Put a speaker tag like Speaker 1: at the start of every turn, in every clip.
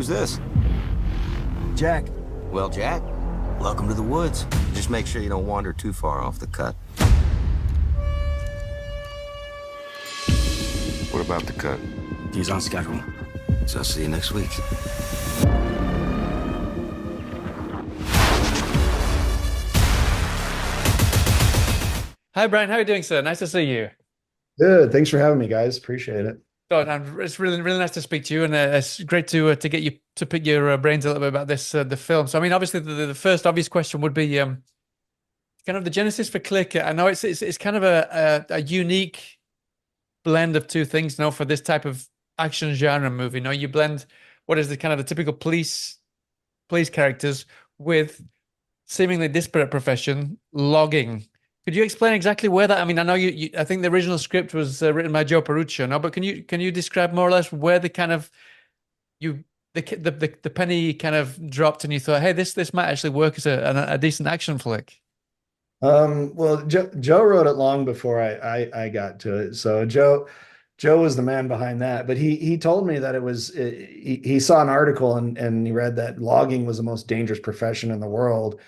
Speaker 1: Who's this?
Speaker 2: Jack.
Speaker 1: Well, Jack, welcome to the woods. Just make sure you don't wander too far off the cut. What about the cut?
Speaker 2: He's on schedule.
Speaker 1: So I'll see you next week.
Speaker 3: Hi, Brian. How are you doing, sir? Nice to see you.
Speaker 4: Good. Thanks for having me, guys. Appreciate it.
Speaker 3: God, and it's really nice to speak to you, and it's great to get you to pick your brains a little bit about this the film. So, I mean, obviously, the first obvious question would be kind of the genesis for Click. I know it's kind of a unique blend of two things, you know, for this type of action genre movie. You know, you blend what is the kind of the typical police characters with seemingly disparate profession, logging. Could you explain exactly where that? I mean, I know I think the original script was written by Joe Paruccio, no? But can you describe more or less where the kind of the penny kind of dropped and you thought, hey, this might actually work as a decent action flick?
Speaker 4: Well, Joe wrote it long before I got to it. So Joe was the man behind that. But he told me that he saw an article and he read that logging was the most dangerous profession in the world.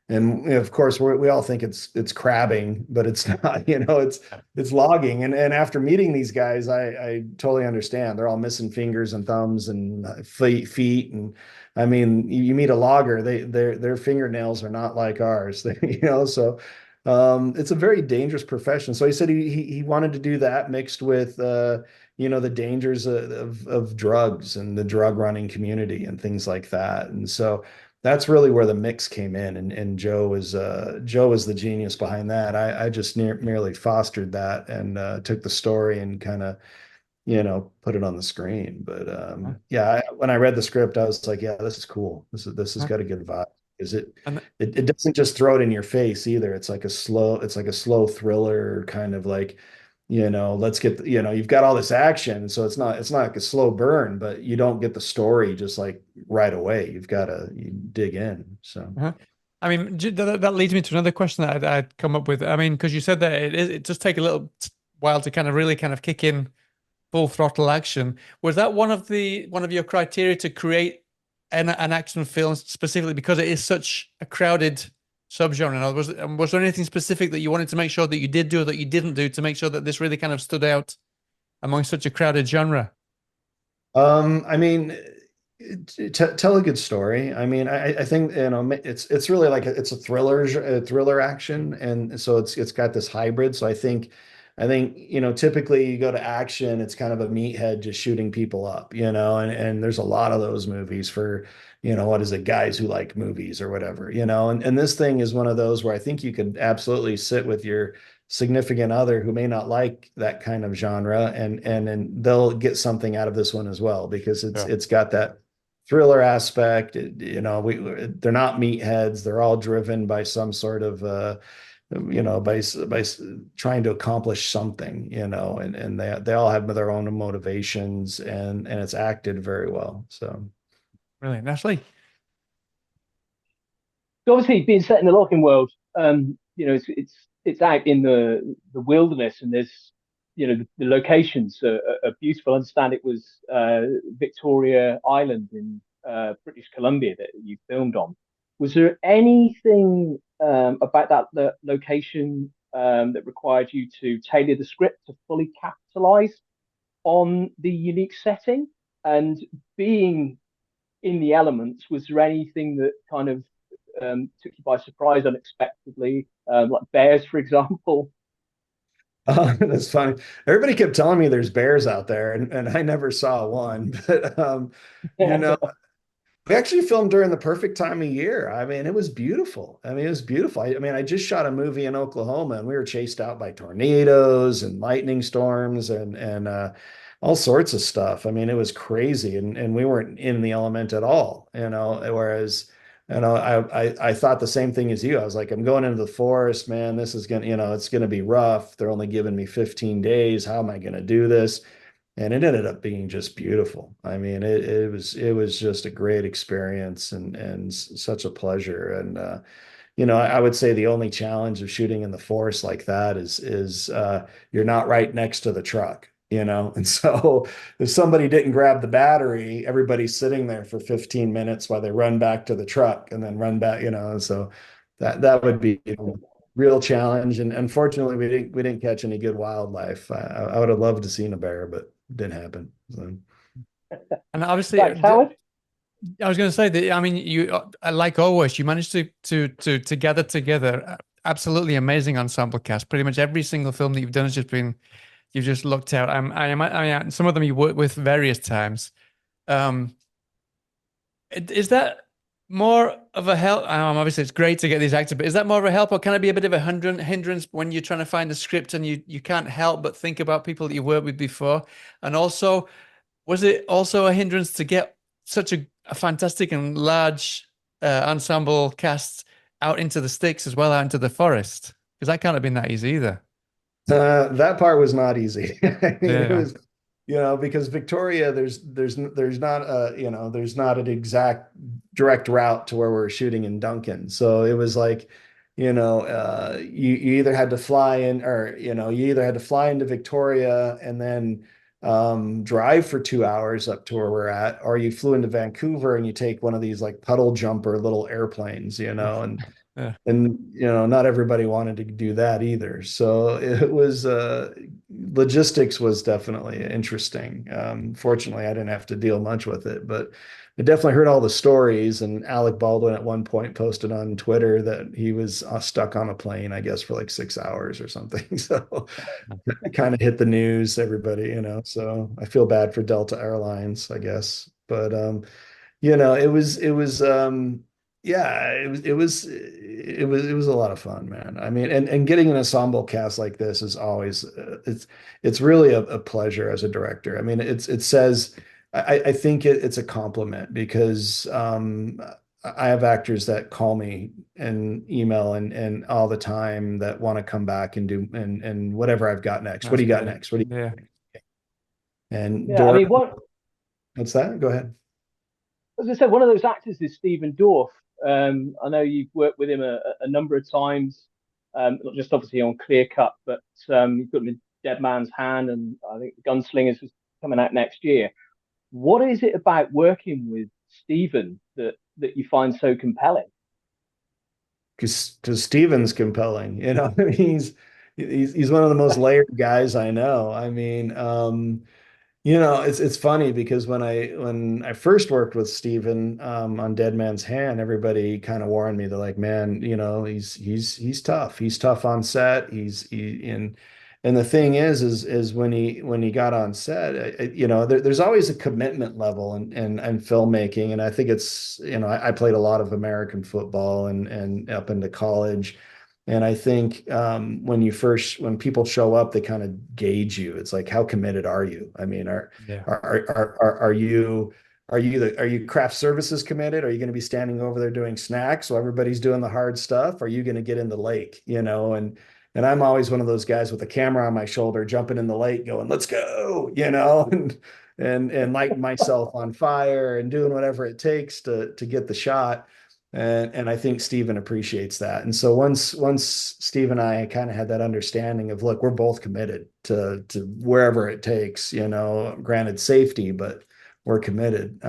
Speaker 4: And of course, we all think it's crabbing, but it's not. You know, it's logging. And after meeting these guys, I totally understand. They're all missing fingers and thumbs and feet. And I mean, you meet a logger, their fingernails are not like ours. You know, so it's a very dangerous profession. So he said he wanted to do that mixed with you know, the dangers of drugs and the drug running community and things like that. And so that's really where the mix came in, and Joe was the genius behind that. I just merely fostered that and took the story and kind of, you know, put it on the screen. But yeah, when I read the script, I was like, yeah, this is cool. This has got a good vibe. Is it doesn't just throw it in your face either. It's like a slow thriller kind of like, you know, let's get, you know, you've got all this action, so it's not like a slow burn, but you don't get the story just like right away. You've got to dig in. So
Speaker 3: I mean, that leads me to another question that I'd come up with. I mean, because you said that it does take a little while to kind of really kind of kick in full throttle action. Was that one of your criteria to create an action film specifically because it is such a crowded subgenre? In other words, was there anything specific that you wanted to make sure that you did do or that you didn't do to make sure that this really kind of stood out among such a crowded genre?
Speaker 4: I mean, tell a good story. I mean, I think, you know, it's really like it's a thriller action, and so it's got this hybrid. So I think, you know, typically you go to action, it's kind of a meathead just shooting people up, you know, and there's a lot of those movies for, you know, what is it, guys who like movies or whatever, you know, and this thing is one of those where I think you could absolutely sit with your significant other who may not like that kind of genre and they'll get something out of this one as well, because it's got that thriller aspect. You know, they're not meatheads. They're all driven by some sort of you know, by trying to accomplish something, you know, and they all have their own motivations, and it's acted very well. So
Speaker 3: Brilliant. Ashley?
Speaker 5: So obviously, being set in the logging world, you know, it's out in the wilderness, and there's, you know, the locations are beautiful. I understand it was Victoria Island in British Columbia that you filmed on. Was there anything about that location that required you to tailor the script to fully capitalize on the unique setting? And being in the elements, was there anything that kind of took you by surprise unexpectedly, like bears, for example?
Speaker 4: That's funny. Everybody kept telling me there's bears out there, and I never saw one. But you know, we actually filmed during the perfect time of year. I mean, it was beautiful. I mean, it was beautiful. I mean, I just shot a movie in Oklahoma, and we were chased out by tornadoes and lightning storms and all sorts of stuff. I mean, it was crazy, and we weren't in the element at all, you know. Whereas, you know, I thought the same thing as you. I was like, I'm going into the forest, man. This is gonna, you know, it's gonna be rough. They're only giving me 15 days. How am I gonna do this? And it ended up being just beautiful. I mean, it was just a great experience and such a pleasure. And you know, I would say the only challenge of shooting in the forest like that is you're not right next to the truck. you know? And so if somebody didn't grab the battery, everybody's sitting there for 15 minutes while they run back to the truck and then run back, you know. So that would be a real challenge. And unfortunately, we didn't catch any good wildlife. I would have loved to seen a bear, but it didn't happen. So.
Speaker 3: And obviously,
Speaker 5: Thanks, Howard.
Speaker 3: I was going to say that, I mean, you, like always, you managed to gather together absolutely amazing ensemble cast. Pretty much every single film that you've done has just been, you've just looked out. I some of them you worked with various times. Um, is that more of a help? Obviously, it's great to get these actors, but is that more of a help, or can it be a bit of a hindrance when you're trying to find a script and you can't help but think about people that you worked with before? And also, was it also a hindrance to get such a fantastic and large ensemble cast out into the sticks as well, out into the forest? Because that can't have been that easy either.
Speaker 4: That part was not easy. I mean, it
Speaker 3: Yeah.
Speaker 4: was, you know, because Victoria, there's not a, you know, there's not an exact direct route to where we're shooting in Duncan. So it was like, you know, you either had to fly in, or, you know, you either had to fly into Victoria and then drive for 2 hours up to where we're at, or you flew into Vancouver and you take one of these like puddle jumper little airplanes, you know,
Speaker 3: Yeah.
Speaker 4: and you know, not everybody wanted to do that either. So it was logistics was definitely interesting. Fortunately, I didn't have to deal much with it, but I definitely heard all the stories. And Alec Baldwin at one point posted on Twitter that he was stuck on a plane, I guess, for like 6 hours or something. So it kind of hit the news, everybody, you know. So I feel bad for Delta Airlines, I guess. But you know, yeah, it was a lot of fun, man. I mean, and getting an ensemble cast like this is always it's really a pleasure as a director. I mean, it says I think it's a compliment because I have actors that call me and email and all the time that want to come back and do and whatever I've got next. What
Speaker 3: That's
Speaker 4: do you got
Speaker 3: great.
Speaker 4: next? What do you
Speaker 3: Yeah.
Speaker 4: and
Speaker 5: Yeah, I
Speaker 4: Dora,
Speaker 5: mean,
Speaker 4: what's that? Go ahead.
Speaker 5: as I said, one of those actors is Stephen Dorff. I know you've worked with him a number of times, not just obviously on Clear Cut, but you've got him in Dead Man's Hand, and I think Gunslingers is coming out next year. What is it about working with Stephen that you find so compelling?
Speaker 4: Because Steven's compelling, you know. He's one of the most layered guys I know. I mean, you know, it's funny because when I first worked with Steven on Dead Man's Hand, everybody kind of warned me. They're like, man, you know, he's tough. He's tough on set. And the thing is when he got on set, you know, there's always a commitment level in filmmaking, and I think it's, you know, I played a lot of American football and up into college. And I think when people show up, they kind of gauge you. It's like, how committed are you? I mean,
Speaker 3: Yeah.
Speaker 4: are you craft services committed? Are you going to be standing over there doing snacks while everybody's doing the hard stuff? Are you going to get in the lake? You know, and I'm always one of those guys with a camera on my shoulder, jumping in the lake, going, "Let's go!" You know, and lighting myself on fire and doing whatever it takes to get the shot. And I think Steven appreciates that. And so once Steve and I kind of had that understanding of, look, we're both committed to wherever it takes, you know, granted safety, but we're committed.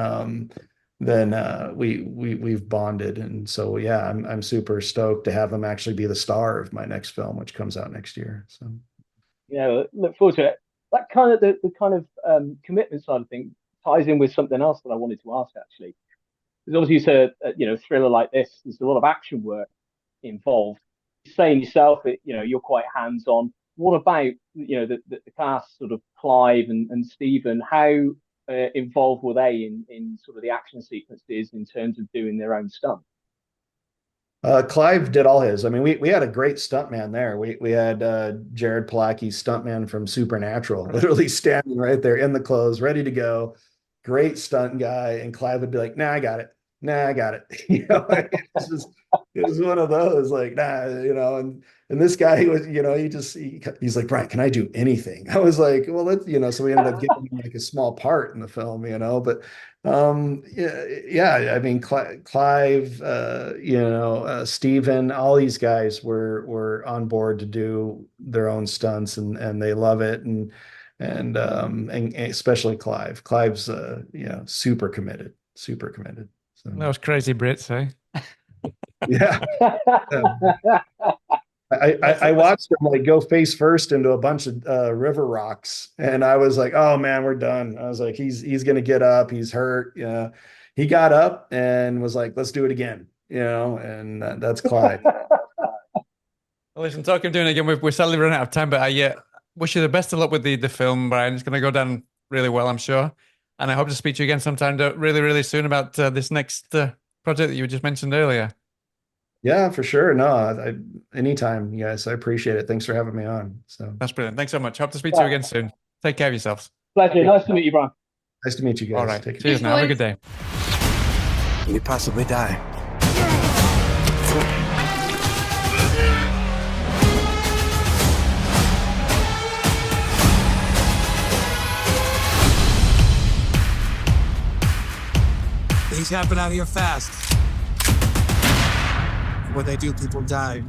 Speaker 4: Then we've bonded. And so yeah, I'm super stoked to have him actually be the star of my next film, which comes out next year. So
Speaker 5: Yeah, look forward to it. That kind of the kind of commitment side of things ties in with something else that I wanted to ask actually. Because obviously it's a thriller like this. There's a lot of action work involved. Saying yourself, you're quite hands on. What about the cast, sort of Clive and Stephen? How involved were they in sort of the action sequences in terms of doing their own stuff?
Speaker 4: Clive did all his. I mean, we had a great stuntman there. We had Jared Palaki's stuntman from Supernatural, literally standing right there in the clothes, ready to go. Great stunt guy. And Clive would be like, "Nah, I got it. Nah, I got it." You know, it was one of those like, nah, you know. And this guy, he was, you know, he's like, "Brian, can I do anything?" I was like, "Well, let's," you know. So we ended up giving him like a small part in the film, you know. But yeah, I mean, Clive, Stephen, all these guys were on board to do their own stunts, and they love it. and especially Clive. Clive's super committed, super committed. So
Speaker 3: Those crazy Brits, eh?
Speaker 4: yeah. I watched him like go face first into a bunch of river rocks, and I was like, "Oh man, we're done." I was like, "He's gonna get up. He's hurt." Yeah, he got up and was like, "Let's do it again." And that's Clyde.
Speaker 3: Well, listen, talking of doing it again, we're sadly running out of time, but I wish you the best of luck with the film, Brian. It's going to go down really well, I'm sure. And I hope to speak to you again sometime really, really soon about this next project that you just mentioned earlier.
Speaker 4: Yeah, for sure. No, anytime, you guys. I appreciate it. Thanks for having me on. So
Speaker 3: That's brilliant. Thanks so much. Hope to speak to you again soon. Take care of yourselves.
Speaker 5: Pleasure. Nice to meet you, Brian.
Speaker 4: nice to meet you guys.
Speaker 3: All right.
Speaker 4: Take care.
Speaker 3: Cheers now. Have a good day.
Speaker 2: We possibly die.
Speaker 6: Things happen out here fast. When they do, people die.